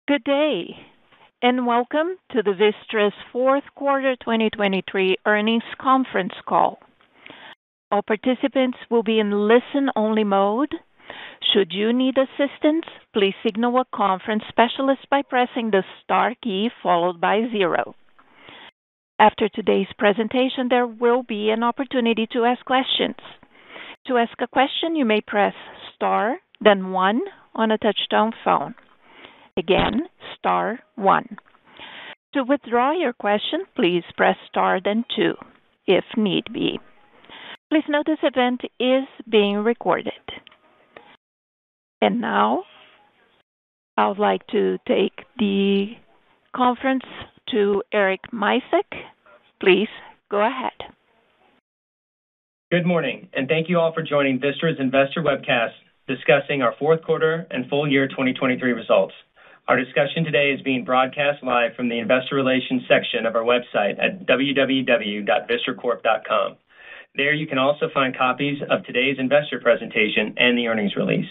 Good day, and welcome to the Vistra's fourth quarter 2023 earnings conference call. All participants will be in listen-only mode. Should you need assistance, please signal a conference specialist by pressing the star key followed by 0. After today's presentation, there will be an opportunity to ask questions. To ask a question, you may press star, then 1 on a touch-tone phone. Again, star 1. To withdraw your question, please press star then 2, if need be. Please note this event is being recorded. And now, I would like to take the conference to Eric Misek. Please go ahead. Good morning, and thank you all for joining Vistra's Investor Webcast discussing our fourth quarter and full year 2023 results. Our discussion today is being broadcast live from the Investor Relations section of our website at www.vistracorp.com. There you can also find copies of today's investor presentation and the earnings release.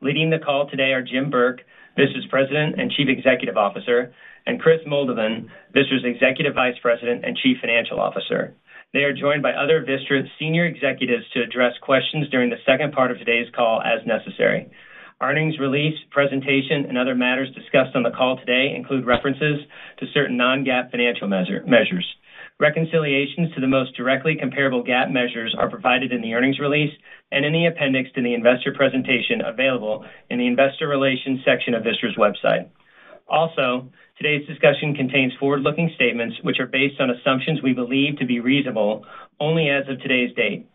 Leading the call today are Jim Burke, Vistra's President and Chief Executive Officer, and Chris Moldovan, Vistra's Executive Vice President and Chief Financial Officer. They are joined by other Vistra senior executives to address questions during the second part of today's call as necessary. Earnings release, presentation, and other matters discussed on the call today include references to certain non-GAAP financial measures. Reconciliations to the most directly comparable GAAP measures are provided in the earnings release and in the appendix to the investor presentation available in the Investor Relations section of Vistra's website. Also, today's discussion contains forward-looking statements which are based on assumptions we believe to be reasonable only as of today's date.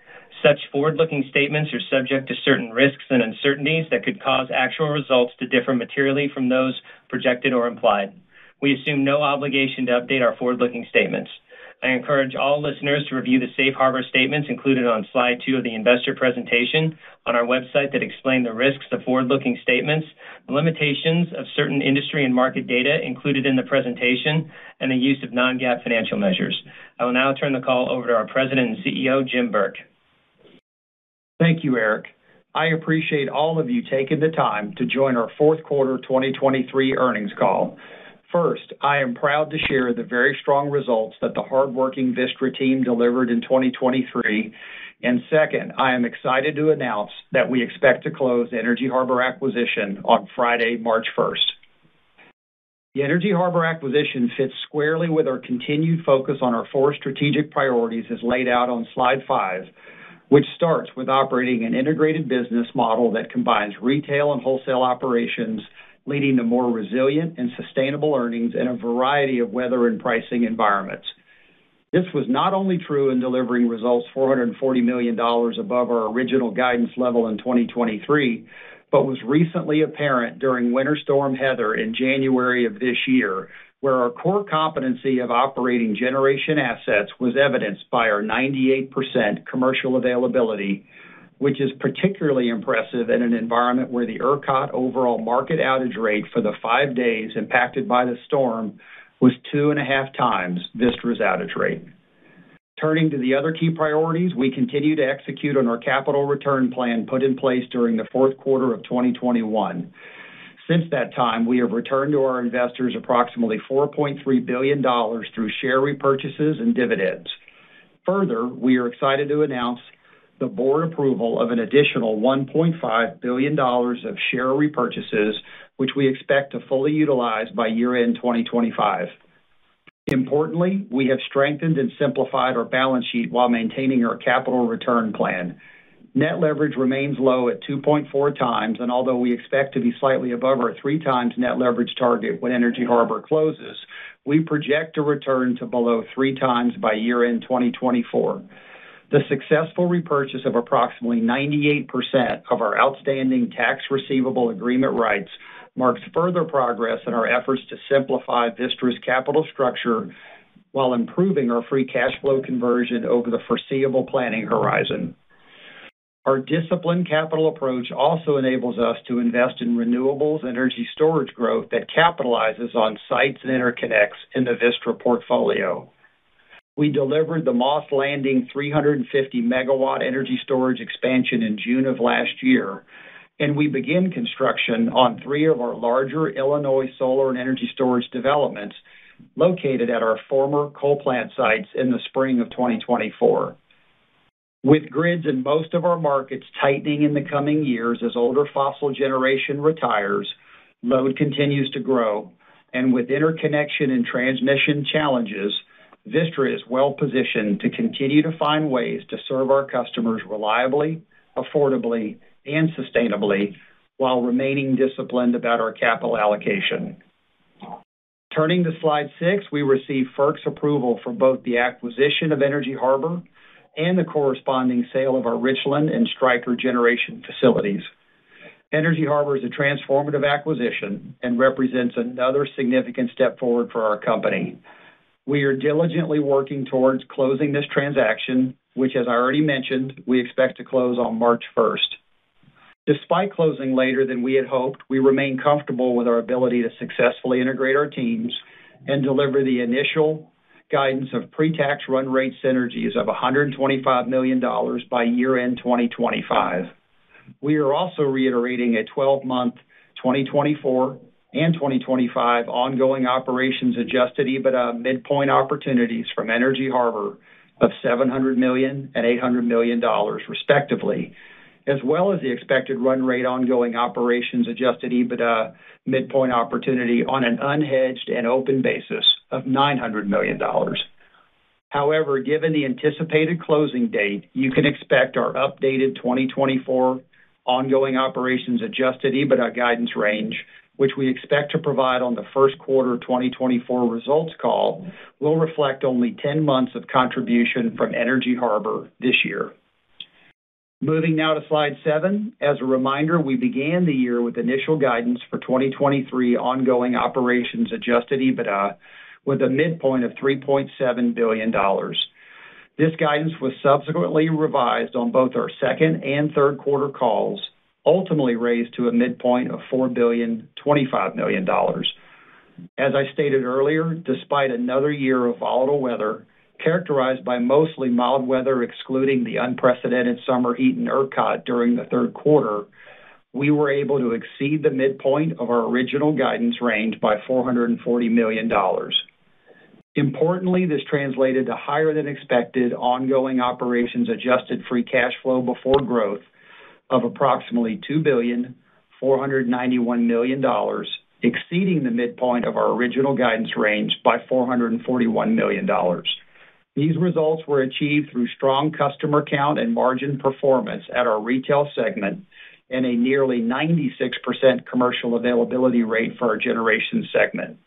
Such forward-looking statements are subject to certain risks and uncertainties that could cause actual results to differ materially from those projected or implied. We assume no obligation to update our forward-looking statements. I encourage all listeners to review the safe harbor statements included on slide 2 of the investor presentation on our website that explain the risks of forward-looking statements, the limitations of certain industry and market data included in the presentation, and the use of non-GAAP financial measures. I will now turn the call over to our President and CEO, Jim Burke. Thank you, Eric. I appreciate all of you taking the time to join our fourth quarter 2023 earnings call. First, I am proud to share the very strong results that the hardworking Vistra team delivered in 2023. And second, I am excited to announce that we expect to close the Energy Harbor acquisition on Friday, March 1st. The Energy Harbor acquisition fits squarely with our continued focus on our 4 strategic priorities as laid out on slide 5, which starts with operating an integrated business model that combines retail and wholesale operations, leading to more resilient and sustainable earnings in a variety of weather and pricing environments. This was not only true in delivering results $440 million above our original guidance level in 2023, but was recently apparent during Winter Storm Heather in January of this year, where our core competency of operating generation assets was evidenced by our 98% commercial availability, which is particularly impressive in an environment where the ERCOT overall market outage rate for the 5 days impacted by the storm was 2.5 times Vistra's outage rate. Turning to the other key priorities, we continue to execute on our capital return plan put in place during the fourth quarter of 2021. Since that time, we have returned to our investors approximately $4.3 billion through share repurchases and dividends. Further, we are excited to announce the board approval of an additional $1.5 billion of share repurchases, which we expect to fully utilize by year-end 2025. Importantly, we have strengthened and simplified our balance sheet while maintaining our capital return plan. Net leverage remains low at 2.4 times, and although we expect to be slightly above our 3 times net leverage target when Energy Harbor closes, we project to return to below 3 times by year-end 2024. The successful repurchase of approximately 98% of our outstanding tax receivable agreement rights marks further progress in our efforts to simplify Vistra's capital structure while improving our free cash flow conversion over the foreseeable planning horizon. Our disciplined capital approach also enables us to invest in renewables and energy storage growth that capitalizes on sites and interconnects in the Vistra portfolio. We delivered the Moss Landing 350 megawatt energy storage expansion in June of last year, and we begin construction on 3 of our larger Illinois solar and energy storage developments located at our former coal plant sites in the spring of 2024. With grids in most of our markets tightening in the coming years as older fossil generation retires, load continues to grow, and with interconnection and transmission challenges, Vistra is well positioned to continue to find ways to serve our customers reliably, affordably, and sustainably while remaining disciplined about our capital allocation. Turning to slide 6, we received FERC's approval for both the acquisition of Energy Harbor and the corresponding sale of our Richland and Stryker generation facilities. Energy Harbor is a transformative acquisition and represents another significant step forward for our company. We are diligently working towards closing this transaction, which, as I already mentioned, we expect to close on March 1st. Despite closing later than we had hoped, we remain comfortable with our ability to successfully integrate our teams and deliver the initial guidance of pre-tax run rate synergies of $125 million by year-end 2025. We are also reiterating a 12-month 2024 and 2025 ongoing operations adjusted EBITDA midpoint opportunities from Energy Harbor of $700 million and $800 million, respectively, as well as the expected run rate ongoing operations adjusted EBITDA midpoint opportunity on an unhedged and open basis of $900 million. However, given the anticipated closing date, you can expect our updated 2024 ongoing operations adjusted EBITDA guidance range, which we expect to provide on the first quarter 2024 results call, will reflect only 10 months of contribution from Energy Harbor this year. Moving now to slide 7. As a reminder, we began the year with initial guidance for 2023 ongoing operations adjusted EBITDA with a midpoint of $3.7 billion. This guidance was subsequently revised on both our second and third quarter calls, ultimately raised to a midpoint of $4.025 billion. As I stated earlier, despite another year of volatile weather, characterized by mostly mild weather excluding the unprecedented summer heat in ERCOT during the third quarter, we were able to exceed the midpoint of our original guidance range by $440 million. Importantly, this translated to higher than expected ongoing operations adjusted free cash flow before growth of approximately $2.491 billion, exceeding the midpoint of our original guidance range by $441 million. These results were achieved through strong customer count and margin performance at our retail segment and a nearly 96% commercial availability rate for our generation segment.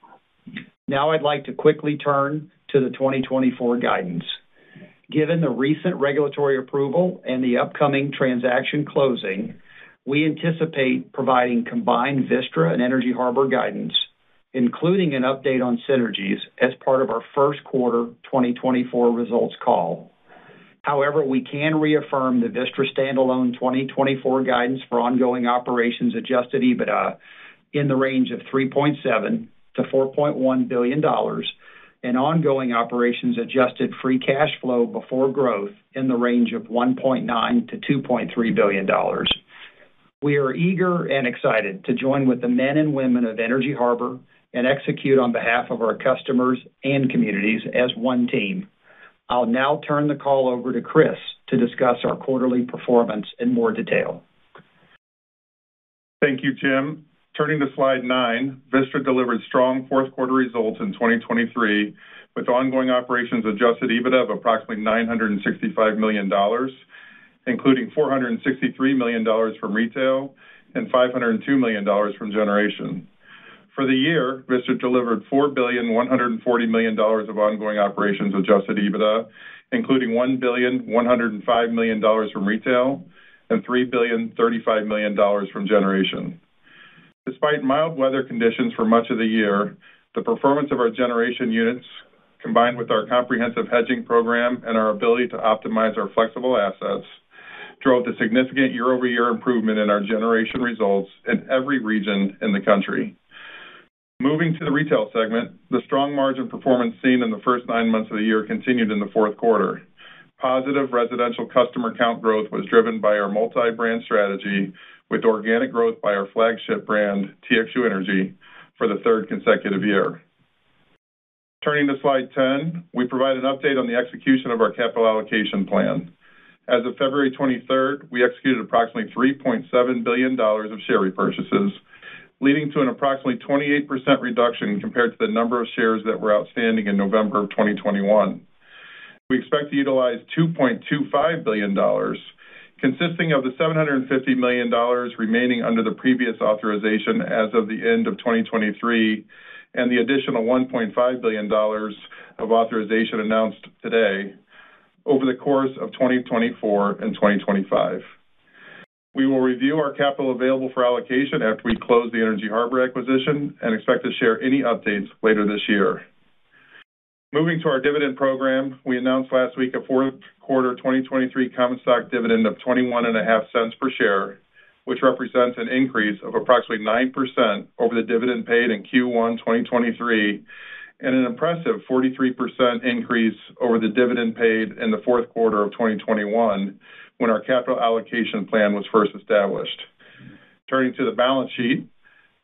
Now I'd like to quickly turn to the 2024 guidance. Given the recent regulatory approval and the upcoming transaction closing, we anticipate providing combined Vistra and Energy Harbor guidance, including an update on synergies as part of our first quarter 2024 results call. However, we can reaffirm the Vistra standalone 2024 guidance for ongoing operations adjusted EBITDA in the range of $3.7 to $4.1 billion and ongoing operations adjusted free cash flow before growth in the range of $1.9 to $2.3 billion. We are eager and excited to join with the men and women of Energy Harbor and execute on behalf of our customers and communities as one team. I'll now turn the call over to Chris to discuss our quarterly performance in more detail. Thank you, Jim. Turning to slide 9, Vistra delivered strong fourth quarter results in 2023 with ongoing operations adjusted EBITDA of approximately $965 million, including $463 million from retail and $502 million from generation. For the year, Vistra delivered $4.140 billion of ongoing operations adjusted EBITDA, including $1.105 billion from retail and $3.035 billion from generation. Despite mild weather conditions for much of the year, the performance of our generation units, combined with our comprehensive hedging program and our ability to optimize our flexible assets, drove the significant year-over-year improvement in our generation results in every region in the country. Moving to the retail segment, the strong margin performance seen in the first 9 months of the year continued in the fourth quarter. Positive residential customer count growth was driven by our multi-brand strategy, with organic growth by our flagship brand, TXU Energy, for the third consecutive year. Turning to slide 10, we provide an update on the execution of our capital allocation plan. As of February 23rd, we executed approximately $3.7 billion of share repurchases, leading to an approximately 28% reduction compared to the number of shares that were outstanding in November of 2021. We expect to utilize $2.25 billion, consisting of the $750 million remaining under the previous authorization as of the end of 2023 and the additional $1.5 billion of authorization announced today over the course of 2024 and 2025. We will review our capital available for allocation after we close the Energy Harbor acquisition and expect to share any updates later this year. Moving to our dividend program, we announced last week a fourth quarter 2023 common stock dividend of 21.5 cents per share, which represents an increase of approximately 9% over the dividend paid in Q1 2023 and an impressive 43% increase over the dividend paid in the fourth quarter of 2021 when our capital allocation plan was first established. Turning to the balance sheet,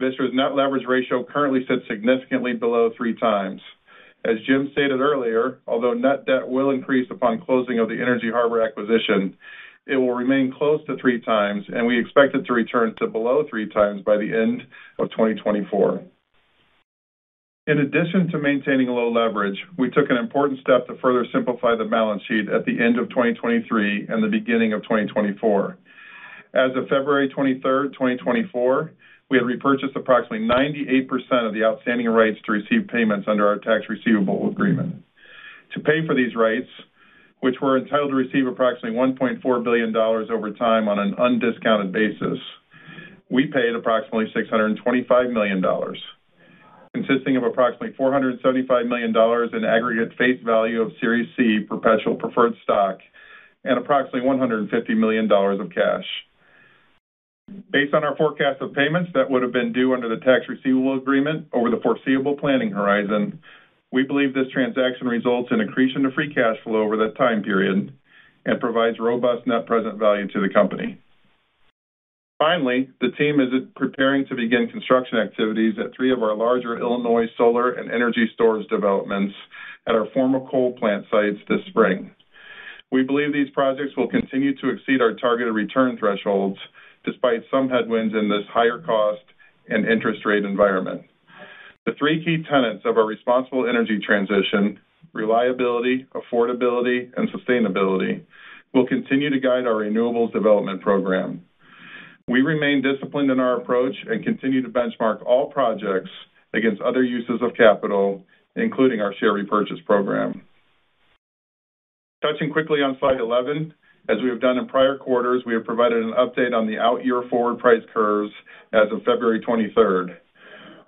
Vistra's net leverage ratio currently sits significantly below 3 times. As Jim stated earlier, although net debt will increase upon closing of the Energy Harbor acquisition, it will remain close to 3 times, and we expect it to return to below 3 times by the end of 2024. In addition to maintaining low leverage, we took an important step to further simplify the balance sheet at the end of 2023 and the beginning of 2024. As of February 23rd, 2024, we had repurchased approximately 98% of the outstanding rights to receive payments under our tax receivable agreement. To pay for these rights, which were entitled to receive approximately $1.4 billion over time on an undiscounted basis, we paid approximately $625 million, consisting of approximately $475 million in aggregate face value of Series C perpetual preferred stock and approximately $150 million of cash. Based on our forecast of payments that would have been due under the tax receivable agreement over the foreseeable planning horizon, we believe this transaction results in accretion to free cash flow over that time period and provides robust net present value to the company. Finally, the team is preparing to begin construction activities at 3 of our larger Illinois solar and energy storage developments at our former coal plant sites this spring. We believe these projects will continue to exceed our targeted return thresholds despite some headwinds in this higher cost and interest rate environment. The 3 key tenets of our responsible energy transition, reliability, affordability, and sustainability, will continue to guide our renewables development program. We remain disciplined in our approach and continue to benchmark all projects against other uses of capital, including our share repurchase program. Touching quickly on slide 11, as we have done in prior quarters, we have provided an update on the out-year forward price curves as of February 23rd.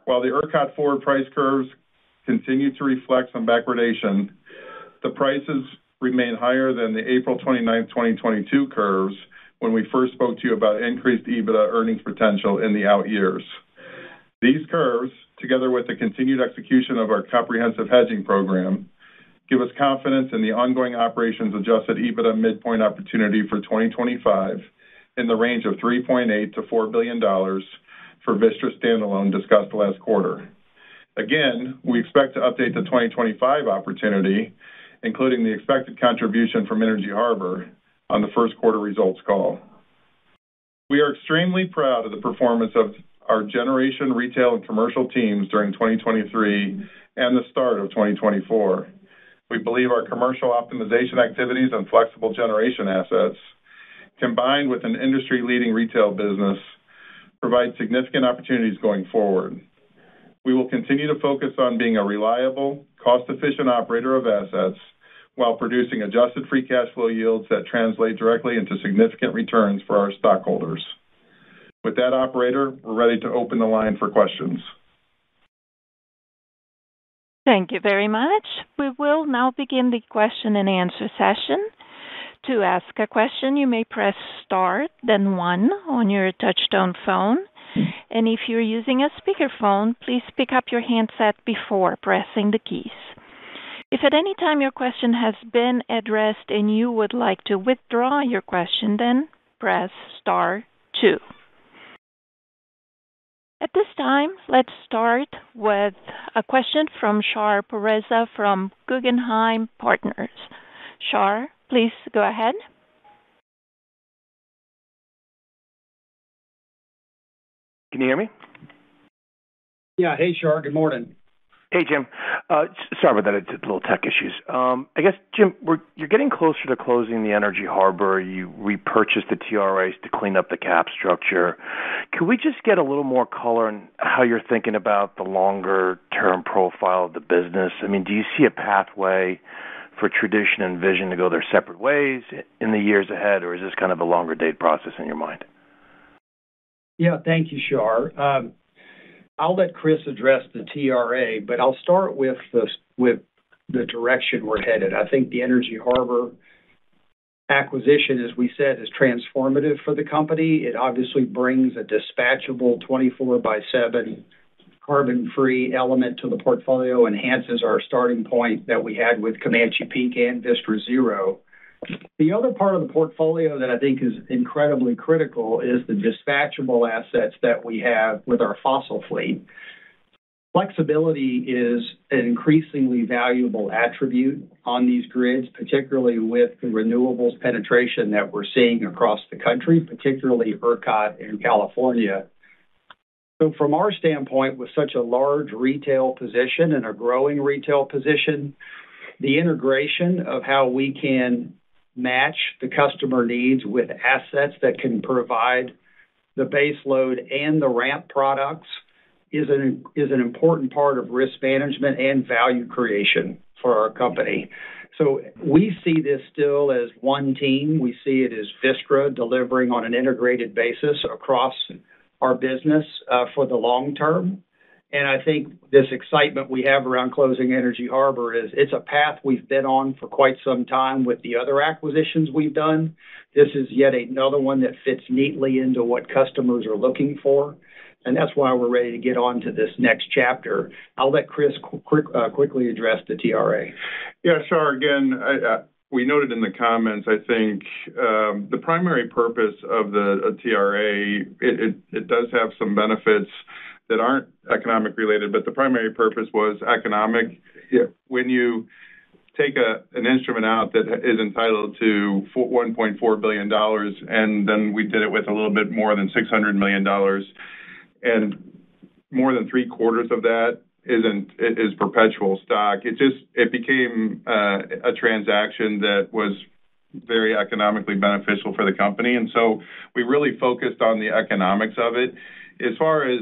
While the ERCOT forward price curves continue to reflect some backwardation, the prices remain higher than the April 29, 2022 curves when we first spoke to you about increased EBITDA earnings potential in the out years. These curves, together with the continued execution of our comprehensive hedging program, give us confidence in the ongoing operations adjusted EBITDA midpoint opportunity for 2025 in the range of $3.8 to $4 billion for Vistra standalone discussed last quarter. Again, we expect to update the 2025 opportunity, including the expected contribution from Energy Harbor, on the first quarter results call. We are extremely proud of the performance of our generation, retail, and commercial teams during 2023 and the start of 2024. We believe our commercial optimization activities and flexible generation assets, combined with an industry-leading retail business, provide significant opportunities going forward. We will continue to focus on being a reliable, cost-efficient operator of assets while producing adjusted free cash flow yields that translate directly into significant returns for our stockholders. With that, operator, we're ready to open the line for questions. Thank you very much. We will now begin the question and answer session. To ask a question, you may press star, then 1 on your touchtone phone. And if you're using a speakerphone, please pick up your handset before pressing the keys. If at any time your question has been addressed and you would like to withdraw your question, then press star 2. At this time, let's start with a question from Shar Pereza from Guggenheim Partners. Shar, please go ahead. Can you hear me? Yeah. Hey, Shar. Good morning. Hey, Jim. Sorry about that. It's little tech issues. I guess, Jim, you're getting closer to closing the Energy Harbor. You repurchased the TRAs to clean up the cap structure. Could we just get a little more color on how you're thinking about the longer-term profile of the business? I mean, do you see a pathway for Tradition and Vision to go their separate ways in the years ahead, or is this kind of a longer-date process in your mind? Yeah, thank you, Shar. I'll let Chris address the TRA, but I'll start with the direction we're headed. I think the Energy Harbor acquisition, as we said, is transformative for the company. It obviously brings a dispatchable 24/7 carbon-free element to the portfolio, enhances our starting point that we had with Comanche Peak and Vistra Zero. The other part of the portfolio that I think is incredibly critical is the dispatchable assets that we have with our fossil fleet. Flexibility is an increasingly valuable attribute on these grids, particularly with the renewables penetration that we're seeing across the country, particularly ERCOT in California. So from our standpoint, with such a large retail position and a growing retail position, the integration of how we can match the customer needs with assets that can provide the base load and the ramp products is an important part of risk management and value creation for our company. So we see this still as one team. We see it as Vistra delivering on an integrated basis across our business for the long term. And I think this excitement we have around closing Energy Harbor it's a path we've been on for quite some time with the other acquisitions we've done. This is yet another one that fits neatly into what customers are looking for. And that's why we're ready to get on to this next chapter. I'll let Chris quickly address the TRA. Yeah, sure. Again, we noted in the comments, I think the primary purpose of the TRA, it does have some benefits that aren't economic related, but the primary purpose was economic. When you take an instrument out that is entitled to $1.4 billion, and then we did it with a little bit more than $600 million, and more than 3/4 of that is perpetual stock. It became a transaction that was very economically beneficial for the company, and so we really focused on the economics of it. As far as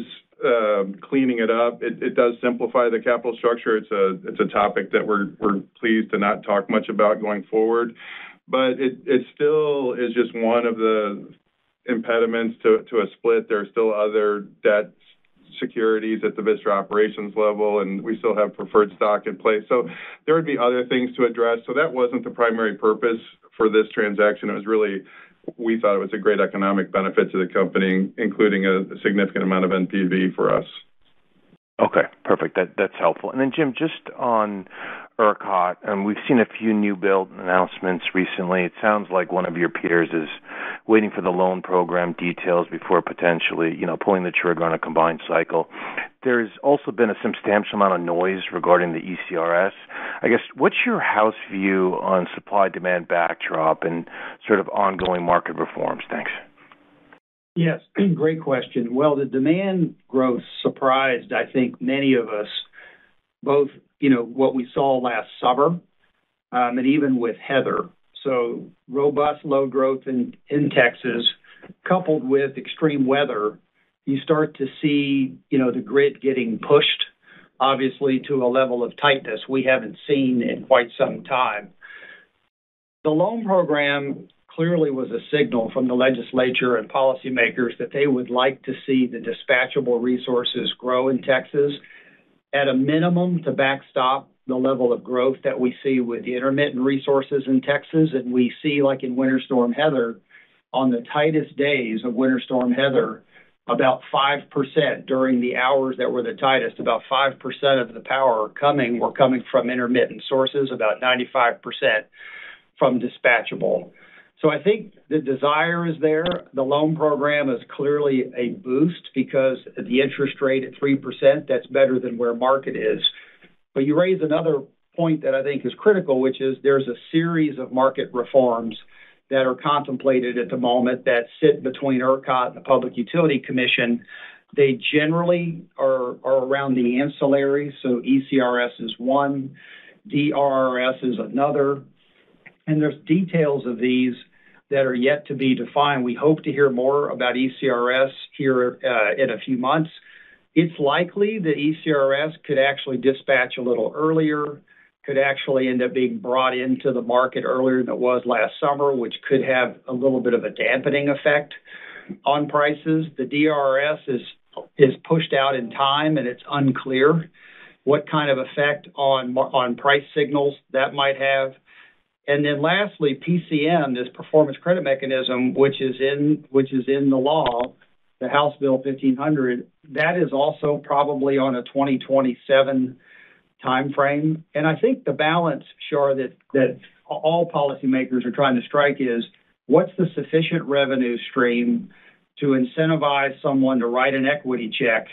cleaning it up, it does simplify the capital structure. It's a topic that we're pleased to not talk much about going forward, but it still is just one of the impediments to a split. There are still other debt securities at the Vistra operations level, and we still have preferred stock in place. So there would be other things to address. So that wasn't the primary purpose for this transaction. It was really, we thought it was a great economic benefit to the company, including a significant amount of NPV for us. Okay, perfect. That's helpful. And then, Jim, just on ERCOT, we've seen a few new build announcements recently. It sounds like one of your peers is waiting for the loan program details before potentially, pulling the trigger on a combined cycle. There's also been a substantial amount of noise regarding the ECRS. I guess, what's your house view on supply-demand backdrop and sort of ongoing market reforms? Thanks. Yes, great question. Well, the demand growth surprised, I think, many of us, both, what we saw last summer and even with Heather. So robust load growth in Texas, coupled with extreme weather, you start to see, the grid getting pushed, obviously, to a level of tightness we haven't seen in quite some time. The loan program clearly was a signal from the legislature and policymakers that they would like to see the dispatchable resources grow in Texas at a minimum to backstop the level of growth that we see with the intermittent resources in Texas. And we see, like in Winter Storm Heather, on the tightest days of Winter Storm Heather, about 5% during the hours that were the tightest, about 5% of the power were coming from intermittent sources, about 95% from dispatchable. So I think the desire is there. The loan program is clearly a boost because at the interest rate at 3%, that's better than where market is. But you raise another point that I think is critical, which is there's a series of market reforms that are contemplated at the moment that sit between ERCOT and the Public Utility Commission. They generally are around the ancillary, so ECRS is one, DRRS is another, and there's details of these that are yet to be defined. We hope to hear more about ECRS here in a few months. It's likely the ECRS could actually dispatch a little earlier, could actually end up being brought into the market earlier than it was last summer, which could have a little bit of a dampening effect on prices. The DRS is pushed out in time, and it's unclear what kind of effect on price signals that might have. And then lastly, PCM, this performance credit mechanism, which is in the law, the House Bill 1500, that is also probably on a 2027 timeframe. And I think the balance, Shar, that all policymakers are trying to strike is what's the sufficient revenue stream to incentivize someone to write an equity check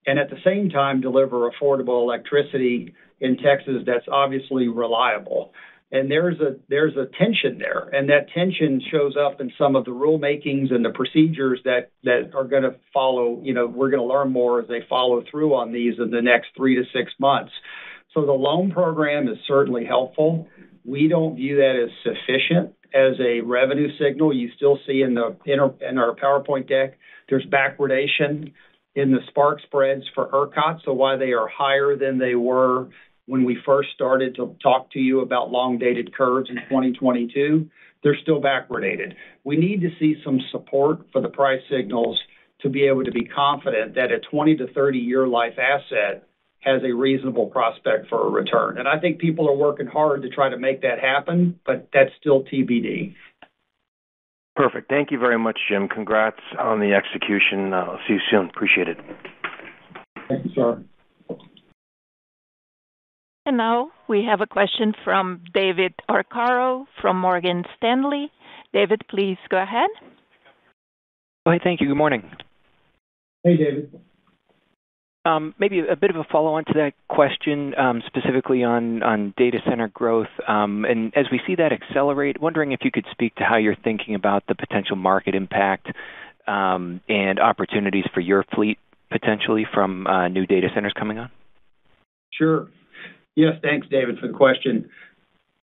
and at the same time deliver affordable electricity in Texas that's obviously reliable. And there's a tension there, and that tension shows up in some of the rulemakings and the procedures that are going to follow. We're going to learn more as they follow through on these in the next 3 to 6 months. So the loan program is certainly helpful. We don't view that as sufficient as a revenue signal. You still see in our PowerPoint deck, there's backwardation in the spark spreads for ERCOT, so why they are higher than they were when we first started to talk to you about long-dated curves in 2022, they're still backwardated. We need to see some support for the price signals to be able to be confident that a 20 to 30-year life asset has a reasonable prospect for a return. And I think people are working hard to try to make that happen, but that's still TBD. Perfect. Thank you very much, Jim. Congrats on the execution. I'll see you soon. Appreciate it. Thank you, sir. And now we have a question from David Arcaro from Morgan Stanley. David, please go ahead. Oh, hey, thank you. Good morning. Hey, David. Maybe a bit of a follow-on to that question, specifically on data center growth. And as we see that accelerate, wondering if you could speak to how you're thinking about the potential market impact and opportunities for your fleet potentially from new data centers coming on? Sure. Yes, thanks, David, for the question.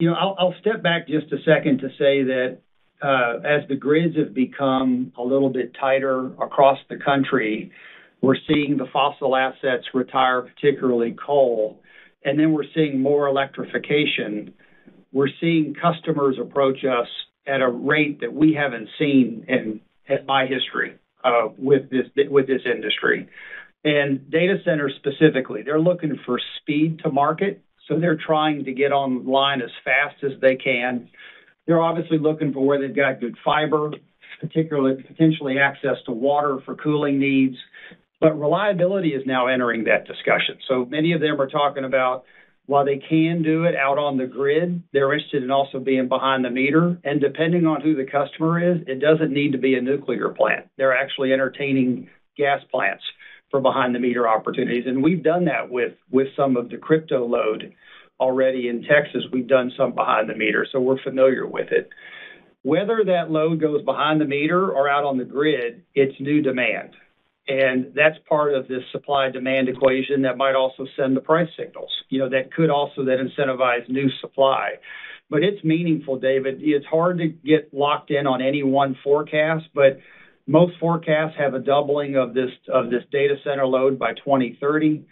I'll step back just a second to say that as the grids have become a little bit tighter across the country, we're seeing the fossil assets retire, particularly coal, and then we're seeing more electrification. We're seeing customers approach us at a rate that we haven't seen in my history with this industry. And data centers specifically, they're looking for speed to market, so they're trying to get online as fast as they can. They're obviously looking for where they've got good fiber, potentially access to water for cooling needs. But reliability is now entering that discussion. So many of them are talking about, while they can do it out on the grid, they're interested in also being behind the meter. And depending on who the customer is, it doesn't need to be a nuclear plant. They're actually entertaining gas plants for behind-the-meter opportunities. And we've done that with some of the crypto load already in Texas. We've done some behind the meter, so we're familiar with it. Whether that load goes behind the meter or out on the grid, it's new demand. And that's part of this supply-demand equation that might also send the price signals, that could also then incentivize new supply. But it's meaningful, David. It's hard to get locked in on any one forecast, but most forecasts have a doubling of this data center load by 2030.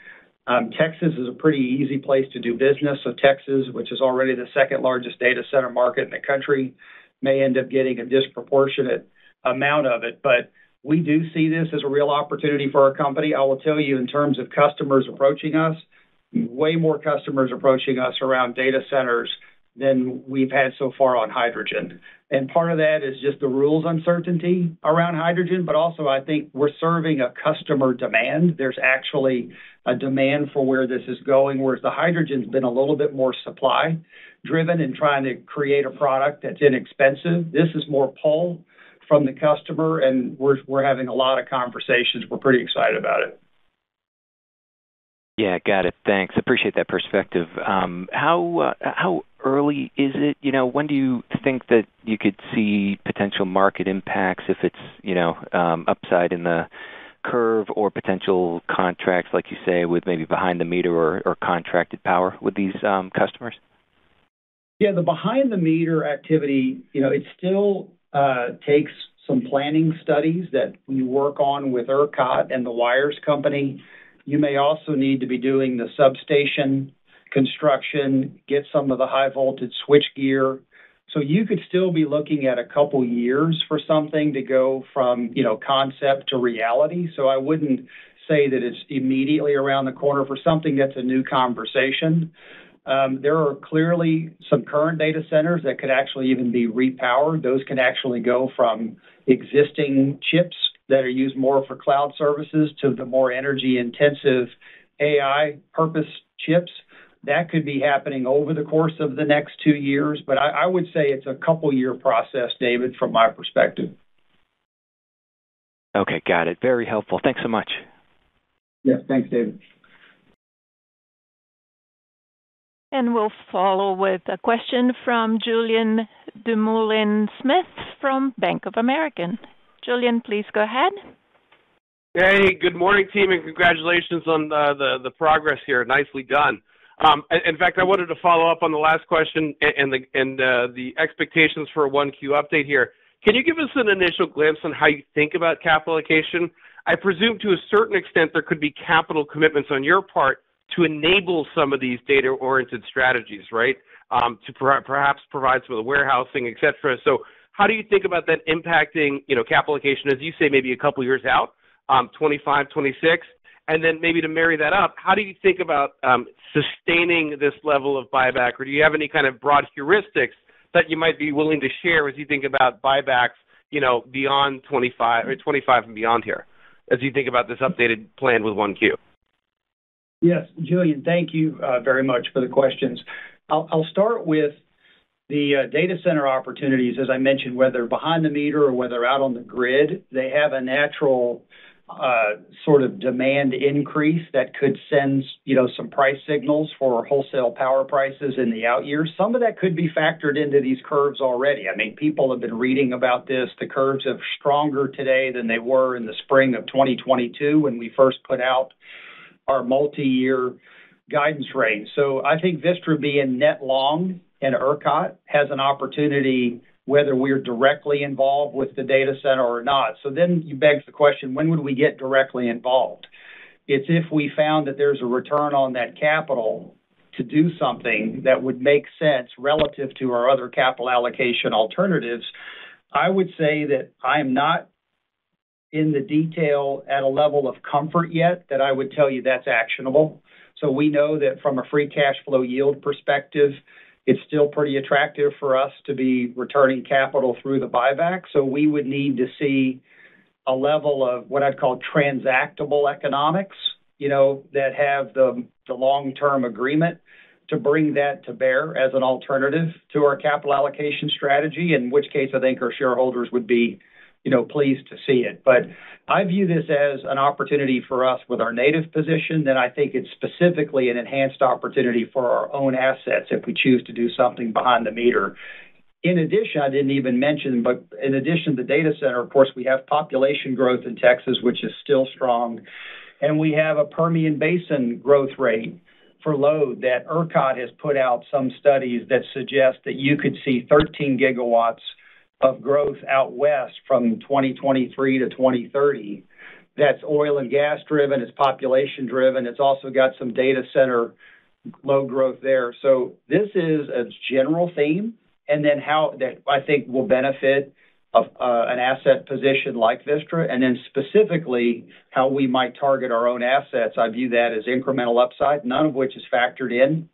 Texas is a pretty easy place to do business. So Texas, which is already the second largest data center market in the country, may end up getting a disproportionate amount of it. But we do see this as a real opportunity for our company. I will tell you, in terms of customers approaching us, way more customers approaching us around data centers than we've had so far on hydrogen. And part of that is just the rules uncertainty around hydrogen, but also I think we're serving a customer demand. There's actually a demand for where this is going, whereas the hydrogen's been a little bit more supply driven and trying to create a product that's inexpensive. This is more pull from the customer, and we're having a lot of conversations. We're pretty excited about it. Yeah, got it. Thanks. Appreciate that perspective. How early is it? When do you think that you could see potential market impacts if it's, upside in the curve or potential contracts, like you say, with maybe behind the meter or contracted power with these customers? Yeah, the behind the meter activity, it still takes some planning studies that we work on with ERCOT and the wires company. You may also need to be doing the substation construction, get some of the high voltage switch gear. So you could still be looking at a couple years for something to go from, concept to reality. So I wouldn't say that it's immediately around the corner for something that's a new conversation. There are clearly some current data centers that could actually even be repowered. Those can actually go from existing chips that are used more for cloud services to the more energy-intensive AI purpose chips. That could be happening over the course of the next 2 years, but I would say it's a couple-year process, David, from my perspective. Okay, got it. Very helpful. Thanks so much. Yes, thanks, David. And we'll follow with a question from Julien Dumoulin-Smith from Bank of America. Julian, please go ahead. Hey, good morning, team, and congratulations on the progress here. Nicely done. In fact, I wanted to follow up on the last question and the expectations for a 1Q update here. Can you give us an initial glimpse on how you think about capital allocation? I presume to a certain extent there could be capital commitments on your part to enable some of these data-oriented strategies, right? To perhaps provide some of the warehousing, et cetera. So how do you think about that impacting, capital allocation, as you say, maybe a couple years out, 25, 26? And then maybe to marry that up, how do you think about sustaining this level of buyback? Or do you have any kind of broad heuristics that you might be willing to share as you think about buybacks, beyond 25 or 25 and beyond here, as you think about this updated plan with 1Q? Yes, Julian, thank you very much for the questions. I'll start with the data center opportunities. As I mentioned, whether behind the meter or whether out on the grid, they have a natural sort of demand increase that could send, some price signals for wholesale power prices in the out years. Some of that could be factored into these curves already. I mean, people have been reading about this. The curves are stronger today than they were in the spring of 2022 when we first put out our multi-year guidance range. So I think Vistra being net long and ERCOT has an opportunity whether we're directly involved with the data center or not. So then you beg the question, when would we get directly involved? It's if we found that there's a return on that capital to do something that would make sense relative to our other capital allocation alternatives. I would say that I'm not in the detail at a level of comfort yet that I would tell you that's actionable. So we know that from a free cash flow yield perspective, it's still pretty attractive for us to be returning capital through the buyback. So we would need to see a level of what I'd call transactable economics, that have the long-term agreement to bring that to bear as an alternative to our capital allocation strategy, in which case I think our shareholders would be pleased to see it. But I view this as an opportunity for us with our native position. Then I think it's specifically an enhanced opportunity for our own assets if we choose to do something behind the meter. In addition, I didn't even mention, but in addition to the data center, of course, we have population growth in Texas, which is still strong. And we have a Permian Basin growth rate for load that ERCOT has put out some studies that suggest that you could see 13 gigawatts of growth out west from 2023 to 2030. That's oil and gas driven, it's population driven, it's also got some data center load growth there. So this is a general theme, and then how that I think will benefit of an asset position like Vistra, and then specifically how we might target our own assets. I view that as incremental upside, none of which is factored in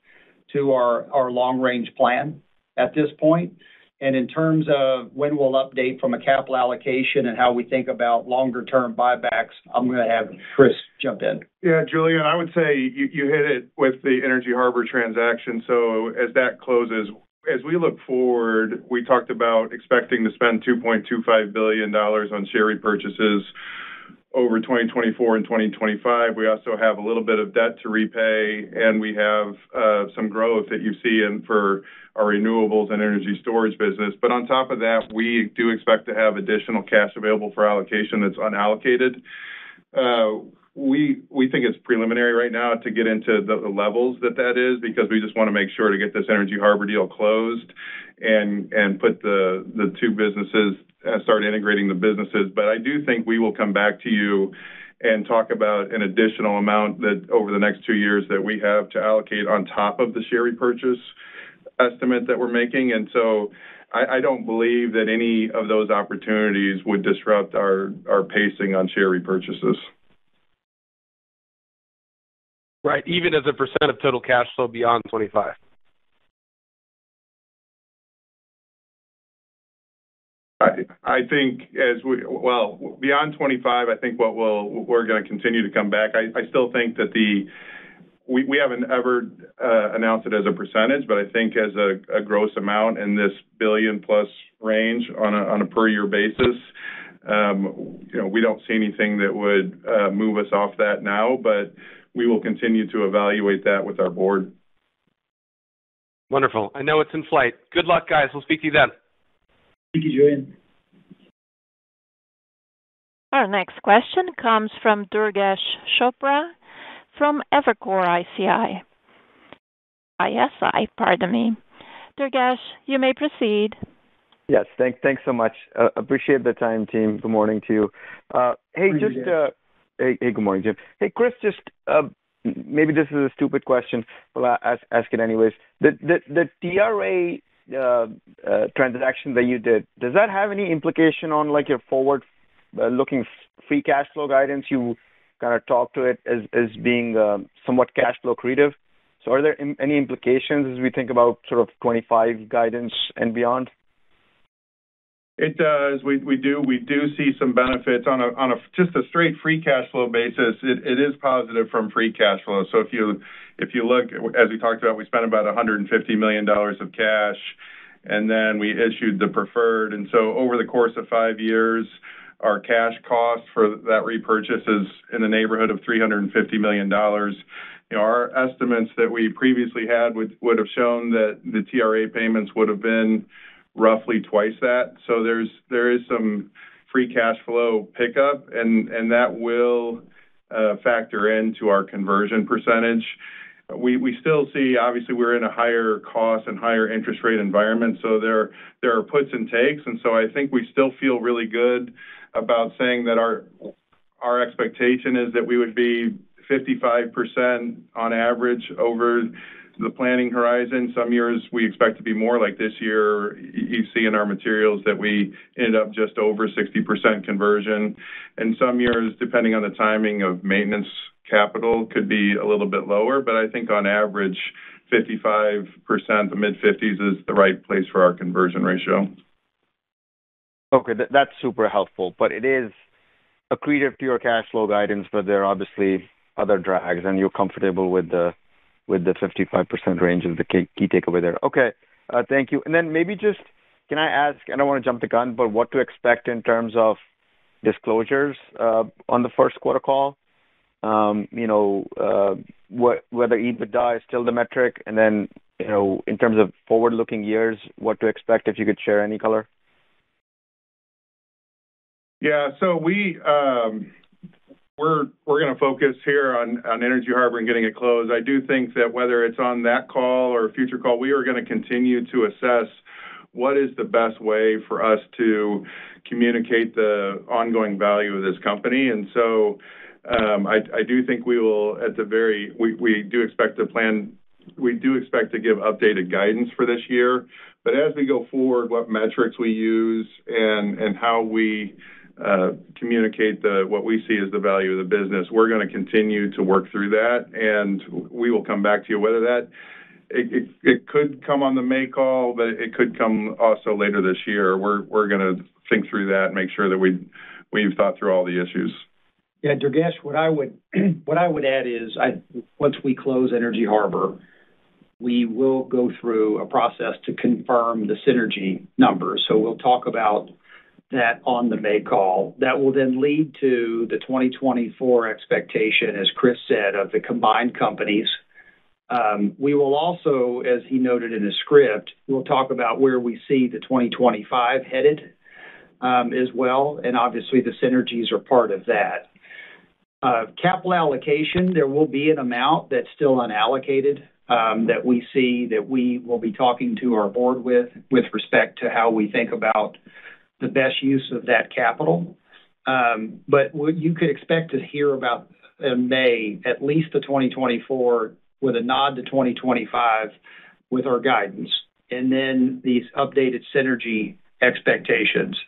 to our long-range plan at this point. And in terms of when we'll update from a capital allocation and how we think about longer-term buybacks, I'm going to have Chris jump in. Yeah, Julian, I would say you hit it with the Energy Harbor transaction. So as that closes, as we look forward, we talked about expecting to spend $2.25 billion on share repurchases over 2024 and 2025. We also have a little bit of debt to repay, and we have some growth that you see for our renewables and energy storage business. But on top of that, we do expect to have additional cash available for allocation that's unallocated. We think it's preliminary right now to get into the levels that is, because we just want to make sure to get this Energy Harbor deal closed and put the two businesses, start integrating the businesses. But I do think we will come back to you and talk about an additional amount that over the next 2 years that we have to allocate on top of the share repurchase estimate that we're making. And so I don't believe that any of those opportunities would disrupt our pacing on share repurchases. Right, even as a percent of total cash flow beyond 25. I think beyond 25, I think we're going to continue to come back. I still think that we haven't ever announced it as a percentage, but I think as a gross amount in this billion plus range on a per year basis, we don't see anything that would move us off that now, but we will continue to evaluate that with our board. Wonderful. I know it's in flight. Good luck, guys. We'll speak to you then. Thank you, Julian. Our next question comes from Durgesh Chopra from Evercore ISI. Pardon me. Durgesh, you may proceed. Yes, thanks so much. Appreciate the time, team. Good morning to you. Hey, good morning, Jim. Hey, Chris, just maybe this is a stupid question, but I'll ask it anyways. The TRA transaction that you did, does that have any implication on like your forward looking free cash flow guidance? You kind of talk to it as being somewhat cash flow accretive. So are there any implications as we think about sort of 25 guidance and beyond? It does. We do see some benefits on a just a straight free cash flow basis. It is positive from free cash flow. So if you look, as we talked about, we spent about $150 million of cash, and then we issued the preferred. And so over the course of 5 years, our cash cost for that repurchase is in the neighborhood of $350 million. Our estimates that we previously had would have shown that the TRA payments would have been roughly twice that. So there is some free cash flow pickup, and that will factor into our conversion percentage. We still see, obviously, we're in a higher cost and higher interest rate environment, so there are puts and takes, and so I think we still feel really good about saying that our expectation is that we would be 55% on average over the planning horizon. Some years we expect to be more, like this year. You see in our materials that we ended up just over 60% conversion. And some years, depending on the timing of maintenance capital, could be a little bit lower. But I think on average, 55%, the mid-50s is the right place for our conversion ratio. Okay, that's super helpful. But it is accretive to your cash flow guidance, but there are obviously other drags, and you're comfortable with the 55% range is the key takeaway there. Okay, thank you. And then maybe just, can I ask, I don't want to jump the gun, but what to expect in terms of disclosures on the first quarter call? Whether EBITDA is still the metric, and then, in terms of forward-looking years, what to expect, if you could share any color? Yeah, so we're going to focus here on Energy Harbor and getting it closed. I do think that whether it's on that call or a future call, we are going to continue to assess what is the best way for us to communicate the ongoing value of this company. And so I do think we will, we do expect to give updated guidance for this year. But as we go forward, what metrics we use and how we communicate what we see as the value of the business, we're going to continue to work through that, and we will come back to you. Whether that It could come on the May call, but it could come also later this year. We're going to think through that and make sure that we've thought through all the issues. Yeah, Durgesh, what I would add is once we close Energy Harbor, we will go through a process to confirm the synergy numbers. So we'll talk about that on the May call. That will then lead to the 2024 expectation, as Chris said, of the combined companies. We will also, as he noted in his script, we'll talk about where we see the 2025 headed as well, and obviously the synergies are part of that. Capital allocation, there will be an amount that's still unallocated that we see that we will be talking to our board with respect to how we think about the best use of that capital. But what you could expect to hear about in May, at least the 2024, with a nod to 2025 with our guidance, and then these updated synergy expectations.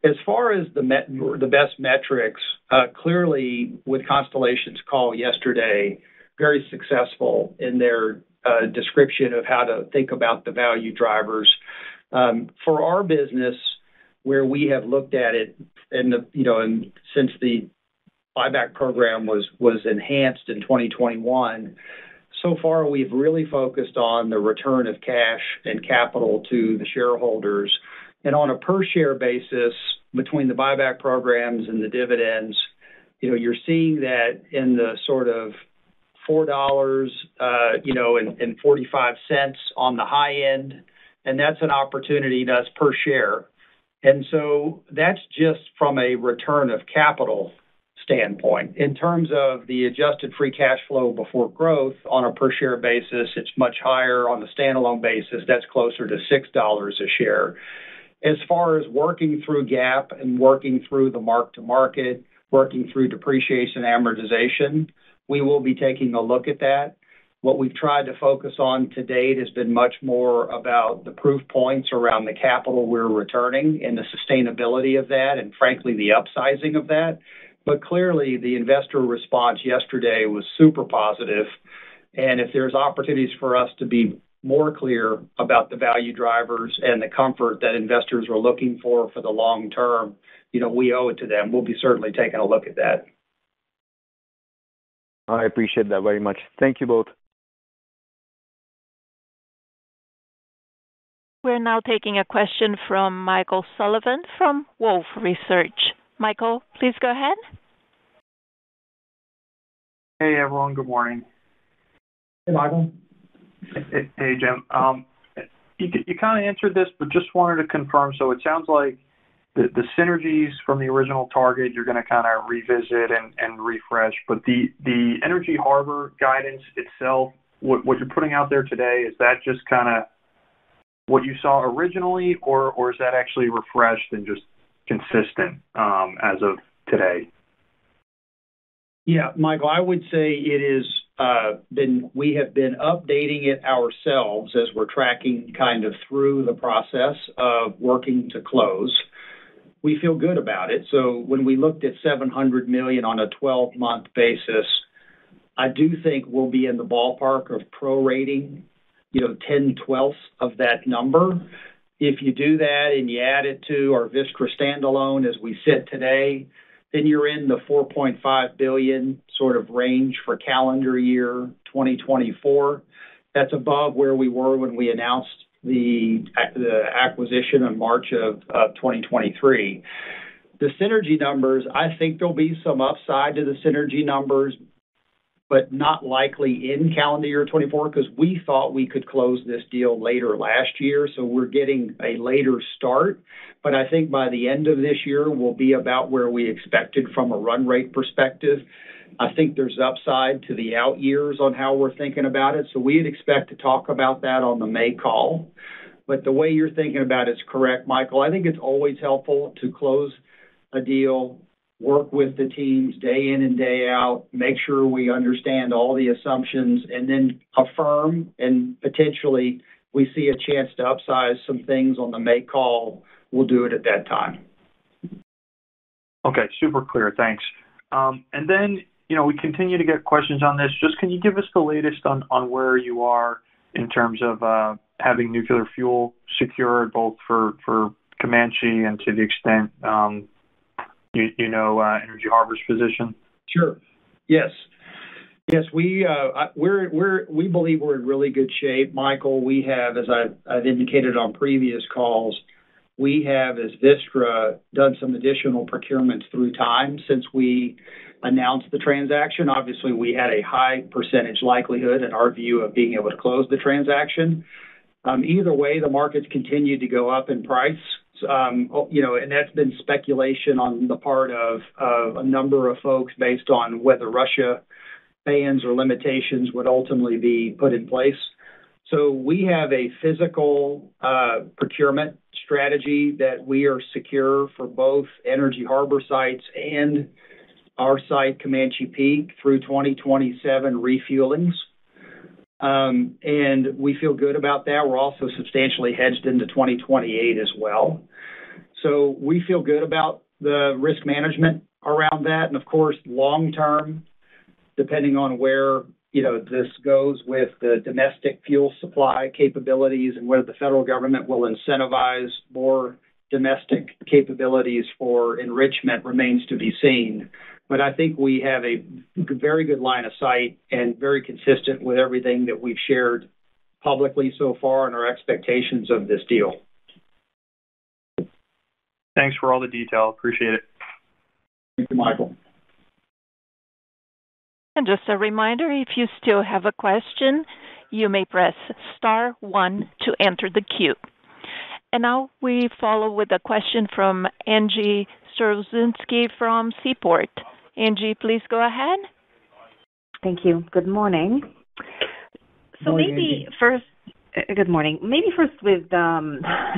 As far as the best metrics, clearly with Constellation's call yesterday, very successful in their description of how to think about the value drivers. For our business, where we have looked at it, and since the buyback program was enhanced in 2021, so far we've really focused on the return of cash and capital to the shareholders. And on a per share basis, between the buyback programs and the dividends, you're seeing that in the sort of $4, and 45 cents on the high end, and that's an opportunity that's per share. And so that's just from a return of capital standpoint. In terms of the adjusted free cash flow before growth on a per share basis, it's much higher. On the standalone basis, that's closer to $6 a share. As far as working through GAAP and working through the mark-to-market, working through depreciation amortization, we will be taking a look at that. What we've tried to focus on to date has been much more about the proof points around the capital we're returning and the sustainability of that, and frankly, the upsizing of that. But clearly, the investor response yesterday was super positive. And if there's opportunities for us to be more clear about the value drivers and the comfort that investors are looking for the long term, we owe it to them. We'll be certainly taking a look at that. I appreciate that very much. Thank you both. We're now taking a question from Michael Sullivan from Wolfe Research. Michael, please go ahead. Hey, everyone. Good morning. Hey, Michael. Hey, Jim. You kind of answered this, but just wanted to confirm. So it sounds like the synergies from the original target, you're going to kind of revisit and refresh. But the Energy Harbor guidance itself, what you're putting out there today, is that just kind of what you saw originally, or is that actually refreshed and just consistent as of today? Yeah, Michael, I would say it is we have been updating it ourselves as we're tracking kind of through the process of working to close. We feel good about it. So when we looked at $700 million on a 12-month basis, I do think we'll be in the ballpark of prorating, 10/12 of that number. If you do that and you add it to our Vistra standalone as we sit today, then you're in the $4.5 billion sort of range for calendar year 2024. That's above where we were when we announced the acquisition in March of 2023. The synergy numbers, I think there'll be some upside to the synergy numbers, but not likely in calendar year 24, because we thought we could close this deal later last year. So we're getting a later start. But I think by the end of this year, we'll be about where we expected from a run rate perspective. I think there's upside to the out years on how we're thinking about it. So we'd expect to talk about that on the May call. But the way you're thinking about it is correct, Michael. I think it's always helpful to close a deal, work with the teams day in and day out, make sure we understand all the assumptions, and then affirm, and potentially we see a chance to upsize some things on the May call. We'll do it at that time. Okay, super clear. Thanks. And then, we continue to get questions on this. Just can you give us the latest on where you are in terms of having nuclear fuel secured, both for Comanche and to the extent Energy Harbor's position? Sure. Yes. Yes, we believe we're in really good shape, Michael. We have, as I've indicated on previous calls, we have, as Vistra, done some additional procurements through time since we announced the transaction. Obviously, we had a high percentage likelihood, in our view, of being able to close the transaction. Either way, the markets continue to go up in price. And that's been speculation on the part of a number of folks based on whether Russia bans or limitations would ultimately be put in place. So we have a physical procurement strategy that we are secure for both Energy Harbor sites and our site, Comanche Peak, through 2027 refuelings. And we feel good about that. We're also substantially hedged into 2028 as well. So we feel good about the risk management around that. And of course, long term, depending on where this goes with the domestic fuel supply capabilities and whether the federal government will incentivize more domestic capabilities for enrichment remains to be seen. But I think we have a very good line of sight and very consistent with everything that we've shared publicly so far and our expectations of this deal. Thanks for all the detail. Appreciate it. Thank you, Michael. And just a reminder, if you still have a question, you may press star 1 to enter the queue. And now we follow with a question from Angie Storozynski from Seaport. Angie, please go ahead. Thank you. Good morning. So good morning. Maybe first with the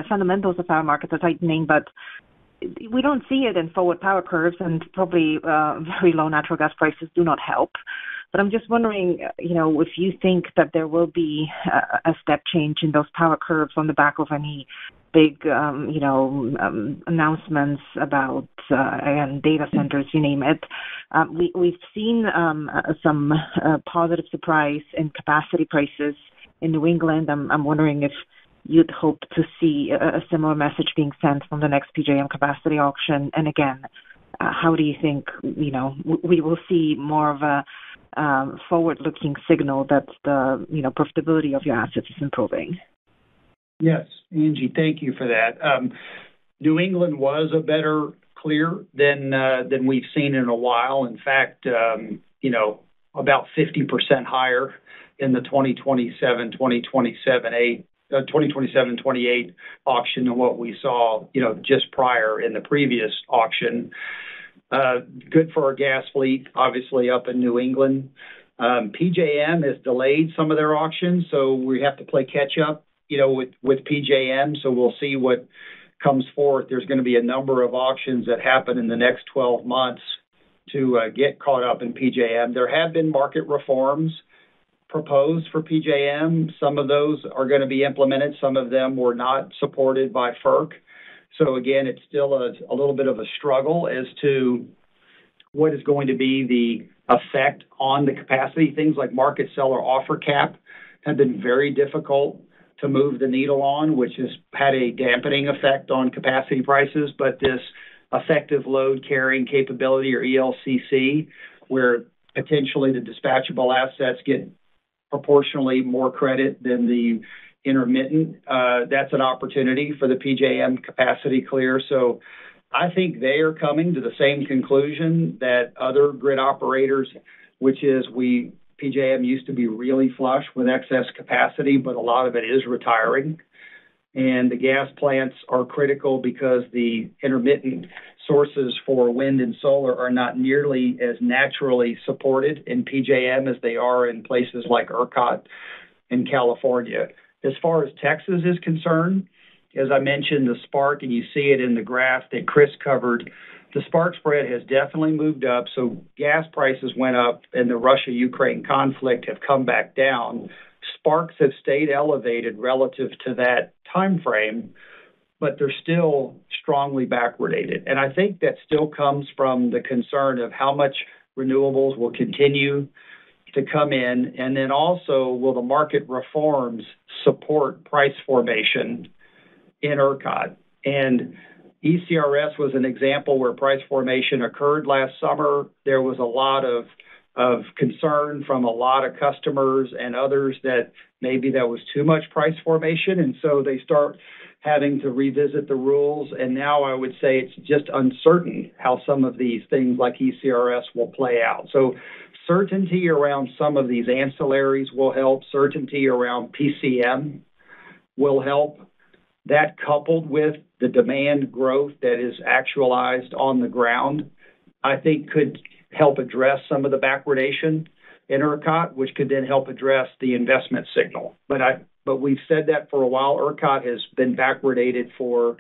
fundamentals of our markets are tightening, but we don't see it in forward power curves, and probably very low natural gas prices do not help. But I'm just wondering, if you think that there will be a step change in those power curves on the back of any big, announcements about, again, data centers, you name it. We've seen some positive surprise in capacity prices in New England. I'm wondering if you'd hope to see a similar message being sent from the next PJM capacity auction. And again, how do you think, we will see more of a forward-looking signal that the, profitability of your assets is improving? Yes, Angie, thank you for that. New England was a better clear than we've seen in a while. In fact, about 50% higher in the 2027-28 auction than what we saw, just prior in the previous auction. Good for our gas fleet, obviously up in New England. PJM has delayed some of their auctions, so we have to play catch up, with PJM. So we'll see what comes forth. There's going to be a number of auctions that happen in the next 12 months to get caught up in PJM. There have been market reforms proposed for PJM. Some of those are going to be implemented. Some of them were not supported by FERC. So again, it's still a little bit of a struggle as to what is going to be the effect on the capacity. Things like market seller offer cap have been very difficult to move the needle on, which has had a dampening effect on capacity prices. But this effective load carrying capability, or ELCC, where potentially the dispatchable assets get proportionally more credit than the intermittent, that's an opportunity for the PJM capacity clear. So I think they are coming to the same conclusion that other grid operators, which is PJM used to be really flush with excess capacity, but a lot of it is retiring. And the gas plants are critical because the intermittent sources for wind and solar are not nearly as naturally supported in PJM as they are in places like ERCOT in California. As far as Texas is concerned, as I mentioned, the spark, and you see it in the graph that Chris covered, the spark spread has definitely moved up. So gas prices went up and the Russia-Ukraine conflict have come back down. Sparks have stayed elevated relative to that time frame, but they're still strongly backwardated. And I think that still comes from the concern of how much renewables will continue to come in? And then also, will the market reforms support price formation in ERCOT? And ECRS was an example where price formation occurred last summer. There was a lot of concern from a lot of customers and others that maybe that was too much price formation, and so they start having to revisit the rules. And now I would say it's just uncertain how some of these things like ECRS will play out. So certainty around some of these ancillaries will help. Certainty around PCM will help. That coupled with the demand growth that is actualized on the ground, I think could help address some of the backwardation in ERCOT, which could then help address the investment signal. But we've said that for a while. ERCOT has been backwardated for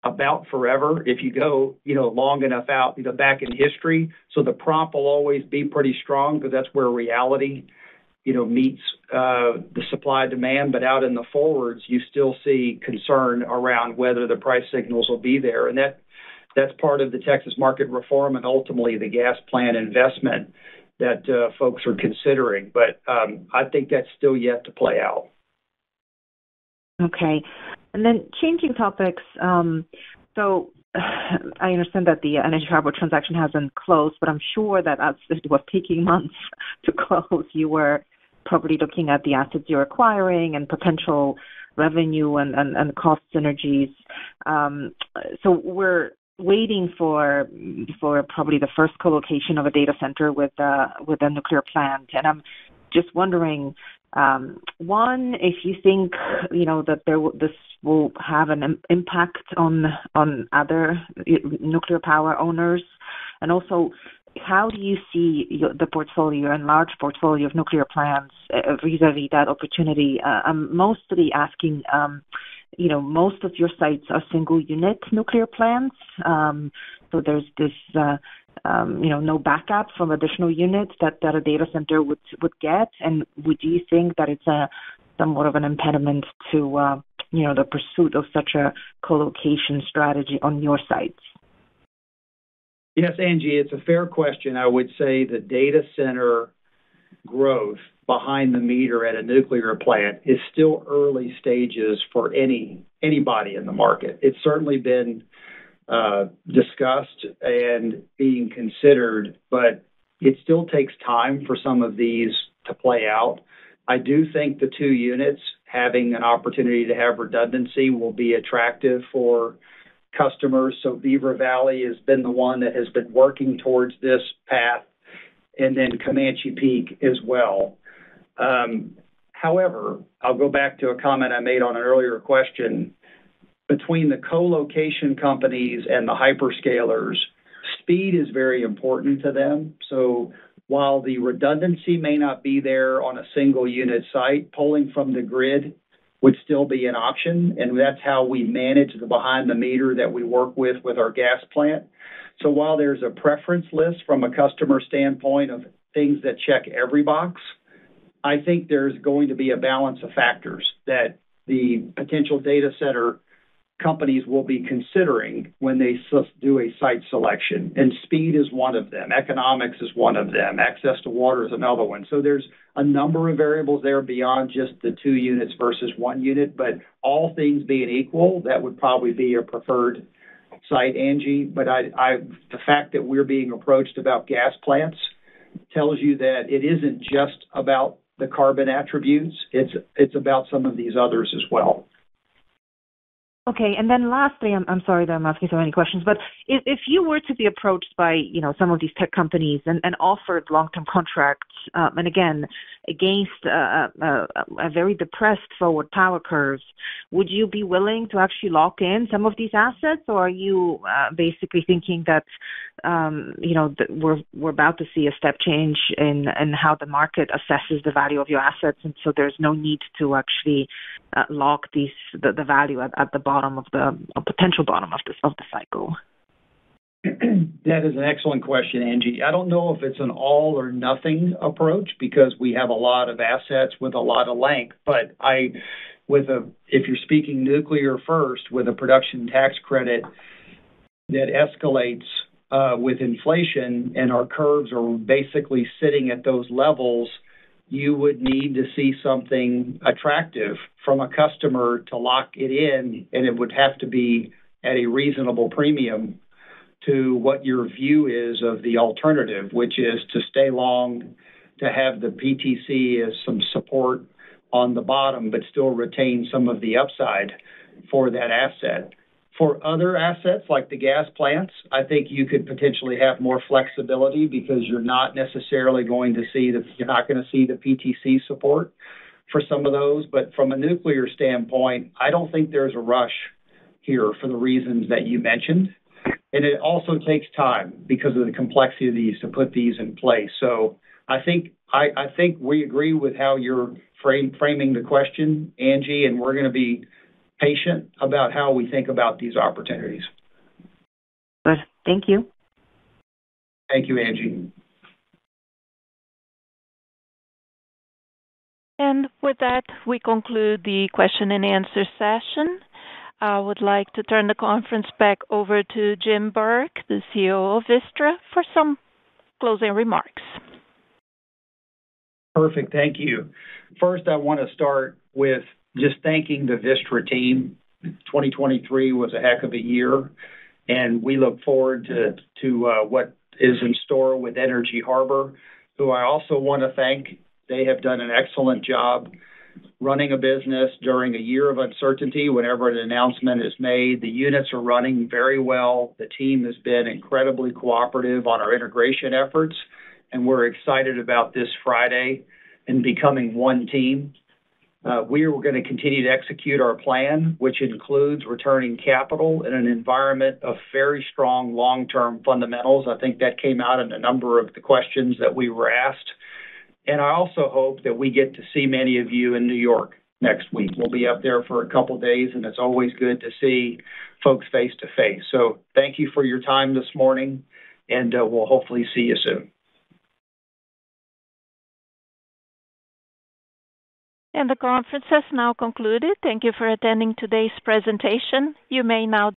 about forever. If you go, long enough out, back in history. So the prompt will always be pretty strong because that's where reality, meets the supply demand. But out in the forwards, you still see concern around whether the price signals will be there. And that's part of the Texas market reform and ultimately the gas plant investment that folks are considering. But I think that's still yet to play out. Okay. And then changing topics, so I understand that the Energy Harbor transaction hasn't closed, but I'm sure that as it was taking months to close, you were probably looking at the assets you're acquiring and potential revenue and cost synergies. So we're waiting for probably the first co-location of a data center with a nuclear plant. And I'm just wondering, one, if you think, that this will have an impact on other nuclear power owners, and also how do you see the portfolio and large portfolio of nuclear plants vis-a-vis that opportunity? I'm mostly asking, most of your sites are single unit nuclear plants, so there's this no backup from additional units that a data center would get. And would you think that it's somewhat of an impediment to the pursuit of such a co-location strategy on your sites? Yes, Angie, it's a fair question. I would say the data center growth behind the meter at a nuclear plant is still early stages for anybody in the market. It's certainly been discussed and being considered, but it still takes time for some of these to play out. I do think the 2 units having an opportunity to have redundancy will be attractive for customers. So Beaver Valley has been the one that has been working towards this path, and then Comanche Peak as well. However, I'll go back to a comment I made on an earlier question. Between the co-location companies and the hyperscalers, speed is very important to them. So while the redundancy may not be there on a single unit site, pulling from the grid would still be an option. And that's how we manage the behind the meter that we work with our gas plant. So while there's a preference list from a customer standpoint of things that check every box, I think there's going to be a balance of factors that the potential data center companies will be considering when they do a site selection. And speed is one of them. Economics is one of them. Access to water is another one. So there's a number of variables there beyond just the 2 units versus 1 unit. But all things being equal, that would probably be a preferred site, Angie. But the fact that we're being approached about gas plants tells you that it isn't just about the carbon attributes. It's about some of these others as well. Okay, and then lastly, I'm sorry that I'm asking so many questions, but if you were to be approached by, some of these tech companies and offered long-term contracts, and again, against a very depressed forward power curves, would you be willing to actually lock in some of these assets, or are you basically thinking that, that we're about to see a step change in how the market assesses the value of your assets, and so there's no need to actually lock the value at the bottom of the potential bottom of the cycle? That is an excellent question, Angie. I don't know if it's an all or nothing approach because we have a lot of assets with a lot of length. But if you're speaking nuclear first, with a production tax credit that escalates with inflation and our curves are basically sitting at those levels, you would need to see something attractive from a customer to lock it in, and it would have to be at a reasonable premium to what your view is of the alternative, which is to stay long, to have the PTC as some support on the bottom, but still retain some of the upside for that asset. For other assets like the gas plants, I think you could potentially have more flexibility because you're not necessarily going to see the PTC support for some of those. But from a nuclear standpoint, I don't think there's a rush here for the reasons that you mentioned. And it also takes time because of the complexity of these to put these in place. So I think we agree with how you're framing the question, Angie, and we're going to be patient about how we think about these opportunities. Good. Thank you. Thank you, Angie. And with that, we conclude the question and answer session. I would like to turn the conference back over to Jim Burke, the CEO of Vistra, for some closing remarks. Perfect. Thank you. First, I want to start with just thanking the Vistra team. 2023 was a heck of a year, and we look forward to what is in store with Energy Harbor, who I also want to thank. They have done an excellent job running a business during a year of uncertainty. Whenever an announcement is made, the units are running very well. The team has been incredibly cooperative on our integration efforts, and we're excited about this Friday and becoming one team. We are going to continue to execute our plan, which includes returning capital in an environment of very strong long-term fundamentals. I think that came out in a number of the questions that we were asked. And I also hope that we get to see many of you in New York next week. We'll be up there for a couple of days, and it's always good to see folks face to face. So thank you for your time this morning, and we'll hopefully see you soon. And the conference has now concluded. Thank you for attending today's presentation. You may now